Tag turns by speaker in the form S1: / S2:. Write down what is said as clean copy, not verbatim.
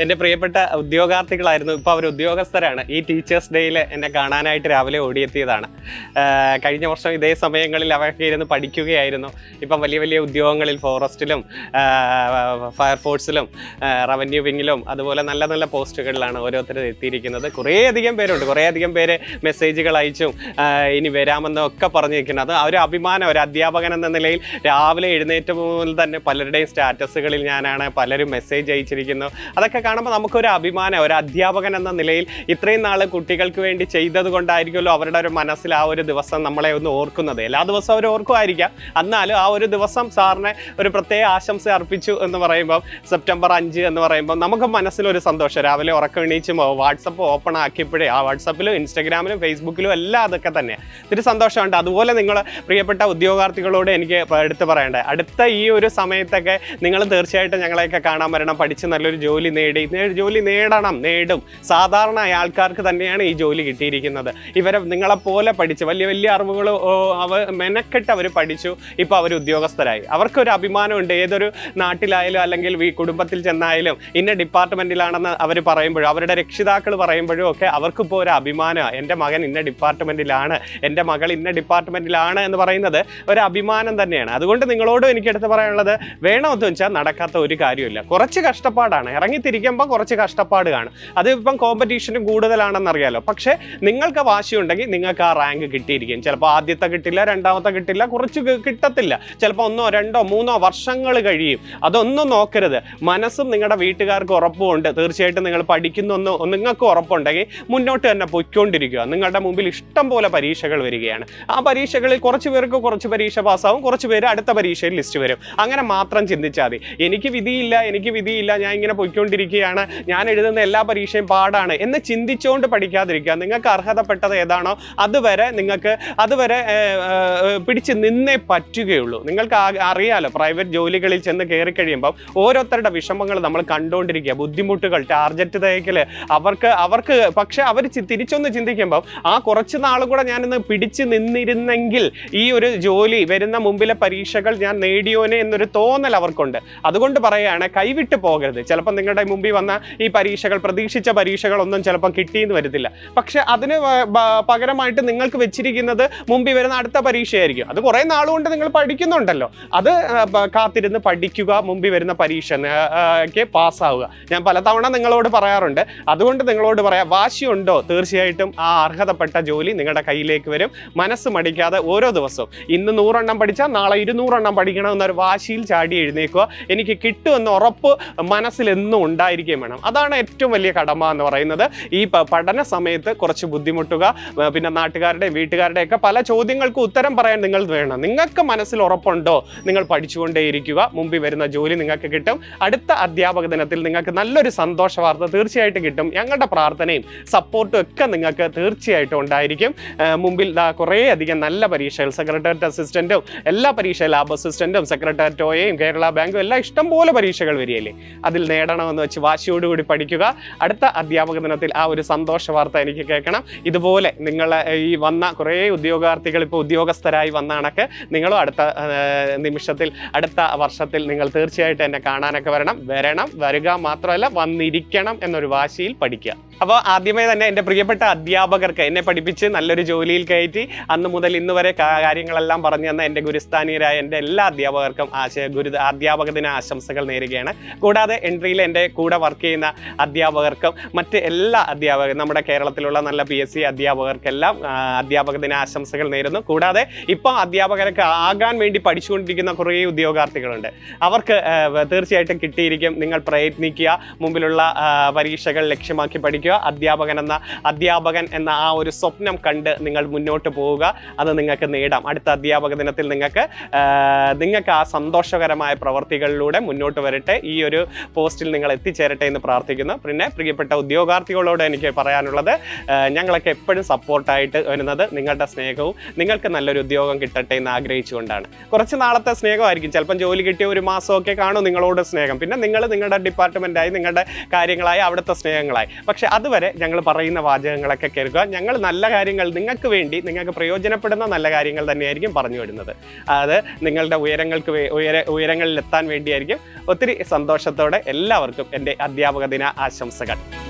S1: എൻ്റെ പ്രിയപ്പെട്ട ഉദ്യോഗാർത്ഥികളായിരുന്നു. ഇപ്പോൾ അവർ ഉദ്യോഗസ്ഥരാണ്. ഈ ടീച്ചേഴ്സ് ഡേയിൽ എന്നെ കാണാനായിട്ട് രാവിലെ ഓടിയെത്തിയതാണ്. കഴിഞ്ഞ വർഷം ഇതേ സമയങ്ങളിൽ അവരൊക്കെ ഇരുന്ന് പഠിക്കുകയായിരുന്നു. ഇപ്പം വലിയ വലിയ ഉദ്യോഗങ്ങളിൽ ഫോറസ്റ്റിലും ഫയർഫോഴ്സിലും റവന്യൂ വിങ്ങിലും അതുപോലെ നല്ല നല്ല പോസ്റ്റുകളിലാണ് ഓരോരുത്തരും എത്തിയിരിക്കുന്നത്. കുറേയധികം പേരുണ്ട്. കുറേയധികം പേര് മെസ്സേജുകൾ അയച്ചും ഇനി വരാമെന്നൊക്കെ പറഞ്ഞിരിക്കുന്നത്. അത് ഒരു അഭിമാനം. ഒരു അധ്യാപകൻ എന്ന നിലയിൽ രാവിലെ എഴുന്നേറ്റ് മുതൽ തന്നെ പലരുടെയും സ്റ്റാറ്റസുകളിൽ ഞാനാണ്, പലരും മെസ്സേജ് അയച്ചിരിക്കുന്നു. അതൊക്കെ കാണുമ്പോൾ നമുക്കൊരു അഭിമാനം. ഒരു അധ്യാപകൻ എന്ന നിലയിൽ ഇത്രയും നാൾ കുട്ടികൾക്ക് വേണ്ടി ചെയ്തത് കൊണ്ടായിരിക്കുമല്ലോ അവരുടെ ഒരു മനസ്സിൽ ആ ഒരു ദിവസം നമ്മളെ ഒന്ന് ഓർക്കുന്നത്. എല്ലാ ദിവസവും അവർ ഓർക്കുമായിരിക്കാം, എന്നാലും ആ ഒരു ദിവസം സാറിനെ ഒരു പ്രത്യേക ആശംസ അർപ്പിച്ചു എന്ന് പറയുമ്പോൾ, സെപ്റ്റംബർ 5 എന്ന് പറയുമ്പോൾ നമുക്ക് മനസ്സിലൊരു സന്തോഷം. രാവിലെ ഉറക്കം എണീച്ച് വാട്സപ്പ് ഓപ്പൺ ആക്കിയപ്പോഴേ ആ വാട്സപ്പിലും ഇൻസ്റ്റഗ്രാമിലും ഫേസ്ബുക്കിലും എല്ലാം അതൊക്കെ തന്നെ ഇത്തിരി സന്തോഷമുണ്ട്. അതുപോലെ നിങ്ങൾ പ്രിയപ്പെട്ട ഉദ്യോഗാർത്ഥികളോട് എനിക്ക് എടുത്ത് പറയേണ്ടത്, അടുത്ത ഈ ഒരു സമയത്തൊക്കെ നിങ്ങൾ തീർച്ചയായിട്ടും ഞങ്ങളെയൊക്കെ കാണാൻ വരണം. പഠിച്ച് നല്ലൊരു ജോലി നേടും. സാധാരണ ആൾക്കാർക്ക് തന്നെയാണ് ഈ ജോലി കിട്ടിയിരിക്കുന്നത്. ഇവരെ നിങ്ങളെപ്പോലെ പഠിച്ച് വലിയ വലിയ അറിവുകൾ മെനക്കെട്ട് അവർ പഠിച്ചു, ഇപ്പോൾ അവർ ഉദ്യോഗസ്ഥരായി. അവർക്കൊരു അഭിമാനമുണ്ട്. ഏതൊരു നാട്ടിലായാലും അല്ലെങ്കിൽ ഈ കുടുംബത്തിൽ ചെന്നായാലും ഇന്ന ഡിപ്പാർട്ട്മെൻറ്റിലാണെന്ന് അവർ പറയുമ്പോഴും അവരുടെ രക്ഷിതാക്കൾ പറയുമ്പോഴും ഒക്കെ അവർക്കിപ്പോൾ ഒരു അഭിമാനമാണ്. എൻ്റെ മകൻ ഇന്ന ഡിപ്പാർട്ട്മെൻറ്റിലാണ്, എൻ്റെ മകൾ ഇന്ന ഡിപ്പാർട്ട്മെൻറ്റിലാണ് എന്ന് പറയുന്നത് ഒരു അഭിമാനം തന്നെയാണ്. അതുകൊണ്ട് നിങ്ങളോടും എനിക്കെടുത്ത് പറയാനുള്ളത്, വേണമെന്ന് വെച്ചാൽ നടക്കാത്ത ഒരു കാര്യമില്ല. കുറച്ച് കഷ്ടപ്പാടാണ്, ഇറങ്ങിത്തിരിക്കുമ്പോൾ കുറച്ച് കഷ്ടപ്പാട് കാണും. അതിപ്പം കോമ്പറ്റീഷനും കൂടുതലാണെന്നറിയാലോ. പക്ഷേ നിങ്ങൾക്ക് വാശിയുണ്ടെങ്കിൽ നിങ്ങൾക്ക് ആ റാങ്ക് കിട്ടിയിരിക്കും. ചിലപ്പോൾ ആദ്യത്തെ കിട്ടില്ല, രണ്ടാമത്തെ കിട്ടില്ല, കുറച്ച് കിട്ടത്തില്ല. ചിലപ്പോൾ 1, 2, 3 വർഷങ്ങൾ കഴിയും. അതൊന്നും നോക്കരുത്. മനസ്സും നിങ്ങളുടെ വീട്ടുകാർക്ക് ഉറപ്പുമുണ്ട്. തീർച്ചയായിട്ടും നിങ്ങൾ പഠിക്കുന്നൊന്ന് നിങ്ങൾക്ക് ഉറപ്പുണ്ടെങ്കിൽ മുന്നോട്ട് തന്നെ പൊയ്ക്കൊണ്ടിരിക്കുക. നിങ്ങളുടെ മുമ്പിൽ ഇഷ്ടം പോലെ പരീക്ഷകൾ വരികയാണ്. ആ പരീക്ഷകളിൽ കുറച്ച് പേർക്ക് കുറച്ച് പരീക്ഷ പാസ്സാവും, കുറച്ച് പേര് അടുത്ത പരീക്ഷയിൽ ലിസ്റ്റ് വരും. അങ്ങനെ മാത്രം ചിന്തിച്ചാൽ മതി. എനിക്ക് വിധിയില്ല, ഞാൻ ഇങ്ങനെ പൊയ്ക്കൊണ്ടിരിക്കുകയാണ്, ഞാൻ എഴുതുന്ന എല്ലാ പരീക്ഷയും പാടാണ് എന്ന് ചിന്തിച്ചുകൊണ്ട് പഠിക്കാതിരിക്കുക. നിങ്ങൾക്ക് അർഹതപ്പെട്ടത് ഏതാണോ അതുവരെ പിടിച്ച് നിന്നേ പറ്റുകയുള്ളൂ. നിങ്ങൾക്ക് അറിയാലോ, പ്രൈവറ്റ് ജോലികളിൽ ചെന്ന് കയറി കഴിയുമ്പോൾ ഓരോരുത്തരുടെ വിഷമങ്ങൾ നമ്മൾ കണ്ടുകൊണ്ടിരിക്കുക. ബുദ്ധിമുട്ടുകൾ, ടാർഗറ്റ് തയ്ക്കൽ, അവർക്ക് പക്ഷെ അവർ തിരിച്ചൊന്ന് ചിന്തിക്കുമ്പോൾ ആ കുറച്ച് നാളും കൂടെ ഞാനിന്ന് പിടിച്ച് നിന്നിരുന്നെങ്കിൽ ഈ ഒരു ജോലി വരുന്ന മുമ്പിലെ പരീക്ഷകൾ ഞാൻ നേടിയോനെ എന്നൊരു തോന്നൽ അവർക്കുണ്ട്. അതുകൊണ്ട് പറയുകയാണ്, കൈവിട്ട് പോകരുത്. ചിലപ്പോൾ നിങ്ങളുടെ മുമ്പിൽ വന്ന ഈ പരീക്ഷകൾ, പ്രതീക്ഷിച്ച പരീക്ഷകളൊന്നും ചിലപ്പോൾ കിട്ടിയെന്ന് വരത്തില്ല. പക്ഷെ അതിന് പകരമായിട്ട് നിങ്ങൾക്ക് വെച്ചിരിക്കുന്നത് മുമ്പിൽ വരുന്ന അടുത്ത പരീക്ഷയായിരിക്കും. അത് കുറേ നാളുകൊണ്ട് നിങ്ങൾ പഠിക്കുന്നുണ്ടല്ലോ, അത് കാത്തിരുന്ന് പഠിക്കുക, മുമ്പിൽ വരുന്ന പരീക്ഷയ്ക്ക് പാസ്സാവുക. ഞാൻ പലതവണ നിങ്ങളോട് പറയാറുണ്ട്. അതുകൊണ്ട് നിങ്ങളോട് പറയാം, വാശിയുണ്ടോ തീർച്ചയായിട്ടും ആ അർഹതപ്പെട്ട ജോലി നിങ്ങളുടെ കയ്യിലേക്ക് വരും. മനസ്സ് മടിക്കാതെ ഓരോ ദിവസവും ഇന്ന് 100 എണ്ണം പഠിച്ചാൽ നാളെ 200 എണ്ണം പഠിക്കണമെന്നൊരു വാശിയിൽ ചാടി എഴുന്നേക്കുക. എനിക്ക് കിട്ടുമെന്ന് ഉറപ്പ് മനസ്സിൽ എന്നും ഉണ്ടായിരിക്കുകയും വേണം. അതാണ് ഏറ്റവും വലിയ കടമ എന്ന് പറയുന്നത്. ഈ പഠന സമയത്ത് കുറച്ച് ബുദ്ധിമുട്ടുക, പിന്നെ നാട്ടുകാരുടെയും വീട്ടുകാരുടെയും ഒക്കെ പല ചോദ്യങ്ങൾക്ക് ഉത്തരം പറയാൻ നിങ്ങൾ വേണം. നിങ്ങൾക്ക് മനസ്സിൽ ഉറപ്പുണ്ടോ, നിങ്ങൾ പഠിച്ചുകൊണ്ടേയിരിക്കുക. മുമ്പിൽ വരുന്ന ജോലി നിങ്ങൾക്ക് കിട്ടും. അടുത്ത അധ്യാപക ദിനത്തിൽ നിങ്ങൾക്ക് നല്ലൊരു സന്തോഷ വാർത്ത തീർച്ചയായിട്ടും കിട്ടും. ഞങ്ങളുടെ പ്രാർത്ഥനയും സപ്പോർട്ടും ഒക്കെ നിങ്ങൾക്ക് തീർച്ചയായിട്ടും ഉണ്ടായിരിക്കും. മുമ്പിൽ കുറേ അധികം നല്ല പരീക്ഷകൾ, സെക്രട്ടേറിയറ്റ് അസിസ്റ്റന്റും എല്ലാ പരീക്ഷ, ലാബ് അസിസ്റ്റന്റും സെക്രട്ടേറിയറ്റ് OAയും കേരള ബാങ്കും എല്ലാം ഇഷ്ടംപോലെ പരീക്ഷകൾ വരികയല്ലേ. അതിൽ നേടണമെന്ന് വെച്ച് വാശിയോടുകൂടി പഠിക്കുക. അടുത്ത അധ്യാപക ദിനത്തിൽ ആ ഒരു സന്തോഷ വാർത്ത എനിക്ക് കേൾക്കണം. ഇതുപോലെ നിങ്ങൾ ഈ വന്ന കുറേ ഉദ്യോഗാർത്ഥികൾ ഇപ്പോൾ ഉദ്യോഗസ്ഥരായി വന്ന കണക്ക് നിങ്ങളും അടുത്ത നിമിഷത്തിൽ, അടുത്ത വർഷത്തിൽ നിങ്ങൾ തീർച്ചയായിട്ടും എന്നെ കാണാനൊക്കെ വരിക മാത്രമല്ല വന്നിരിക്കണം എന്നൊരു വാശിയിൽ പഠിക്കുക. അപ്പോൾ ആദ്യമേ തന്നെ എൻ്റെ പ്രിയപ്പെട്ട അധ്യാപകർക്ക്, എന്നെ പഠിപ്പിച്ച് നല്ലൊരു ജോലിയിൽ കയറ്റി അന്ന് മുതൽ ഇന്ന് വരെ കാര്യങ്ങളെല്ലാം പറഞ്ഞു തന്ന എൻ്റെ ഗുരുസ്ഥാനീയരായ എൻ്റെ എല്ലാ അധ്യാപകർക്കും അധ്യാപക ദിന ആശംസകൾ നേരുകയാണ്. കൂടാതെ എൻട്രിയിൽ എൻ്റെ കൂടെ വർക്ക് ചെയ്യുന്ന അധ്യാപകർക്കും മറ്റ് എല്ലാ അധ്യാപകരും, നമ്മുടെ കേരളത്തിലുള്ള നല്ല PSC അധ്യാപകർക്കെല്ലാം അധ്യാപക ദിന ആശംസകൾ നേരുന്നു. കൂടാതെ ഇപ്പോൾ അധ്യാപകരൊക്കെ ആകാൻ വേണ്ടി പഠിച്ചുകൊണ്ടിരിക്കുന്ന കുറേ ഉദ്യോഗാർത്ഥികളുണ്ട്. അവർക്ക് തീർച്ചയായിട്ടും കിട്ടിയിരിക്കും. നിങ്ങൾ പ്രയത്നിക്കുക, മുമ്പിലുള്ള പരീക്ഷകൾ ലക്ഷ്യമാക്കി പഠിക്കുക. അധ്യാപകൻ എന്ന ആ ഒരു സ്വപ്നം കണ്ട് നിങ്ങൾ മുന്നോട്ട് പോവുക. അത് നിങ്ങൾക്ക് നേടാം. അടുത്ത അധ്യാപക ദിനത്തിൽ നിങ്ങൾക്ക് ആ സന്തോഷകരമായ പ്രവർത്തികളിലൂടെ മുന്നോട്ട് വരട്ടെ. ഈ ഒരു പോസ്റ്റിൽ നിങ്ങൾ എത്തിച്ചേരട്ടെ എന്ന് പ്രാർത്ഥിക്കുന്നു. പിന്നെ പ്രിയപ്പെട്ട ഉദ്യോഗാർത്ഥികളോട് എനിക്ക് പറയാനുള്ളത്, ഞങ്ങളൊക്കെ എപ്പോഴും സപ്പോർട്ടായിട്ട് വരുന്നത് നിങ്ങളുടെ സ്നേഹവും നിങ്ങൾക്ക് നല്ലൊരു ഉദ്യോഗം കിട്ടട്ടെ എന്ന് ആഗ്രഹിച്ചുകൊണ്ടാണ്. കുറച്ച് നാളത്തെ സ്നേഹമായിരിക്കും. ചിലപ്പം ജോലി കിട്ടിയ ഒരു മാസമൊക്കെ കാണും നിങ്ങളോട് സ്നേഹം. പിന്നെ നിങ്ങളുടെ ഡിപ്പാർട്ട്മെൻറ്റായി, നിങ്ങളുടെ കാര്യങ്ങളായി, അവിടുത്തെ സ്നേഹങ്ങളായി. പക്ഷെ അതുവരെ ഞങ്ങൾ പറയുന്ന വാചകങ്ങളൊക്കെ കേൾക്കുക. ഞങ്ങൾ നല്ല കാര്യങ്ങൾ നിങ്ങൾക്ക് വേണ്ടി, നിങ്ങൾക്ക് പ്രയോജനപ്പെടുന്ന നല്ല കാര്യങ്ങൾ തന്നെയായിരിക്കും പറഞ്ഞു വിടുന്നത്. അത് നിങ്ങളുടെ ഉയരങ്ങളിലെത്താൻ വേണ്ടിയായിരിക്കും. ഒത്തിരി സന്തോഷത്തോടെ എല്ലാവർക്കും എൻ്റെ അധ്യാപക ദിന ആശംസകൾ.